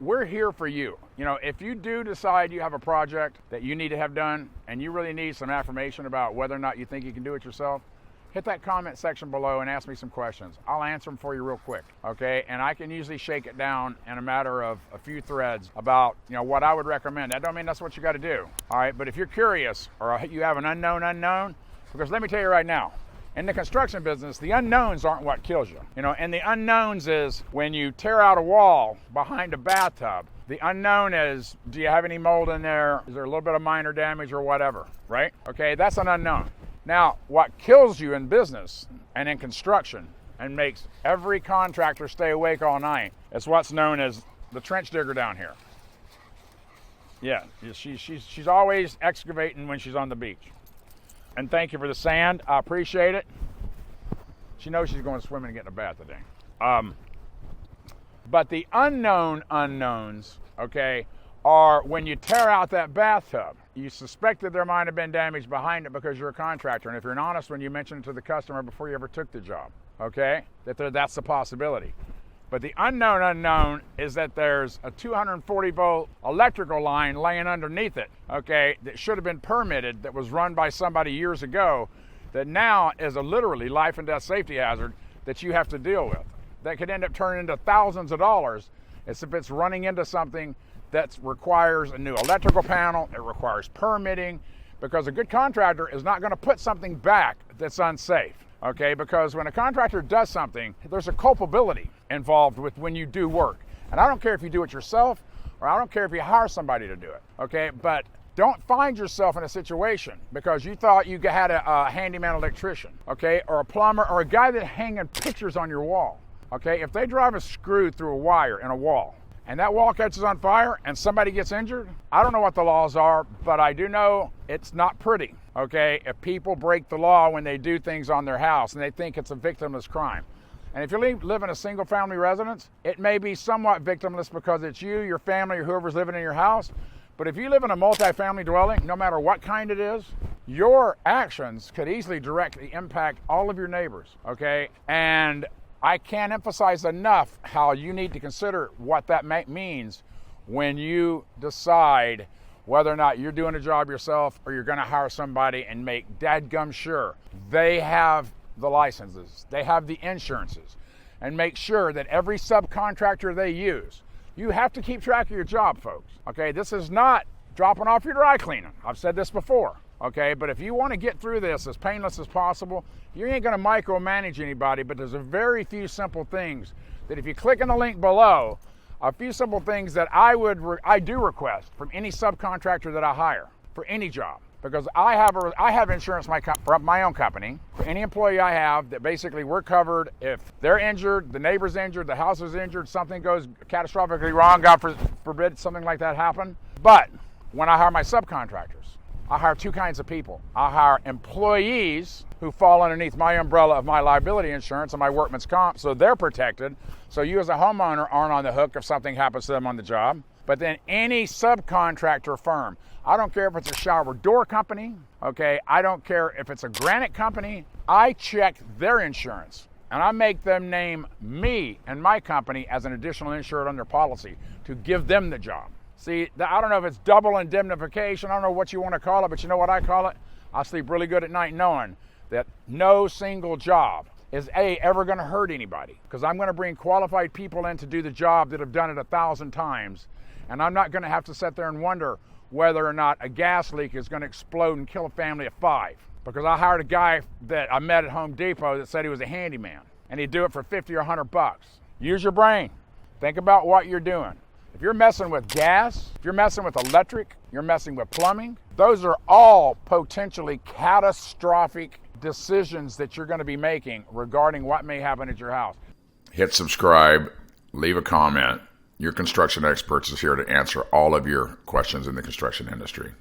we're here for you. If you do decide you have a project that you need to have done and you really need some affirmation about whether or not you think you can do it yourself, hit that comment section below and ask me some questions. I'll answer them for you real quick, okay? And I can usually shake it down in a matter of a few threads about, what I would recommend. That don't mean that's what you got to do, all right? But if you're curious or you have an unknown, because let me tell you right now, in the construction business, the unknowns aren't what kills you. And the unknowns is when you tear out a wall behind a bathtub, the unknown is, do you have any mold in there? Is there a little bit of minor damage or whatever, right? Okay, that's an unknown. Now, what kills you in business and in construction and makes every contractor stay awake all night is what's known as the trench digger down here. Yeah, she's always excavating when she's on the beach. And thank you for the sand. I appreciate it. She knows she's going swimming and getting a bath today. But the unknown unknowns, okay, are when you tear out that bathtub. You suspect that there might have been damage behind it because you're a contractor. And if you're honest when you mention it to the customer before you ever took the job, okay, that's a possibility. But the unknown is that there's a 240 volt electrical line laying underneath it, okay, that should have been permitted, that was run by somebody years ago, that now is a literally life and death safety hazard that you have to deal with. That could end up turning into thousands of dollars as if it's running into something that requires a new electrical panel, it requires permitting, because a good contractor is not going to put something back that's unsafe, okay? Because when a contractor does something, there's a culpability involved with when you do work. And I don't care if you do it yourself, or I don't care if you hire somebody to do it, okay? But don't find yourself in a situation because you thought you had a handyman electrician, okay? Or a plumber, or a guy that's hanging pictures on your wall, okay? If they drive a screw through a wire in a wall, and that wall catches on fire and somebody gets injured, I don't know what the laws are, but I do know it's not pretty, okay, if people break the law when they do things on their house and they think it's a victimless crime. And if you live in a single family residence, it may be somewhat victimless because it's you, your family, or whoever's living in your house. But if you live in a multi-family dwelling, no matter what kind it is, your actions could easily directly impact all of your neighbors, okay? And I can't emphasize enough how you need to consider what that means when you decide whether or not you're doing a job yourself or you're going to hire somebody, and make dadgum sure they have the licenses, they have the insurances, and make sure that every subcontractor they use, you have to keep track of your job, folks. Okay, this is not dropping off your dry cleaning. I've said this before. Okay, but if you want to get through this as painless as possible, you ain't going to micromanage anybody, but there's a very few simple things that if you click on the link below, a few simple things that I do request from any subcontractor that I hire for any job. Because I have insurance from my own company for any employee I have, that basically we're covered if they're injured, the neighbor's injured, the house is injured, something goes catastrophically wrong, God forbid something like that happen. But when I hire my subcontractors, I hire two kinds of people. I hire employees who fall underneath my umbrella of my liability insurance and my workman's comp, so they're protected. So you as a homeowner aren't on the hook if something happens to them on the job. But then any subcontractor firm, I don't care if it's a shower door company, okay? I don't care if it's a granite company. I check their insurance and I make them name me and my company as an additional insured on their policy to give them the job. See, I don't know if it's double indemnification, I don't know what you want to call it, but you know what I call it? I sleep really good at night knowing that no single job is ever going to hurt anybody, because I'm going to bring qualified people in to do the job that have done it 1,000 times, and I'm not going to have to sit there and wonder whether or not a gas leak is going to explode and kill a family of 5, because I hired a guy that I met at Home Depot that said he was a handyman, and he'd do it for 50 or 100 bucks. Use your brain. Think about what you're doing. If you're messing with gas, if you're messing with electric, you're messing with plumbing, those are all potentially catastrophic decisions that you're going to be making regarding what may happen at your house. Hit subscribe, leave a comment. Your Construction Experts is here to answer all of your questions in the construction industry.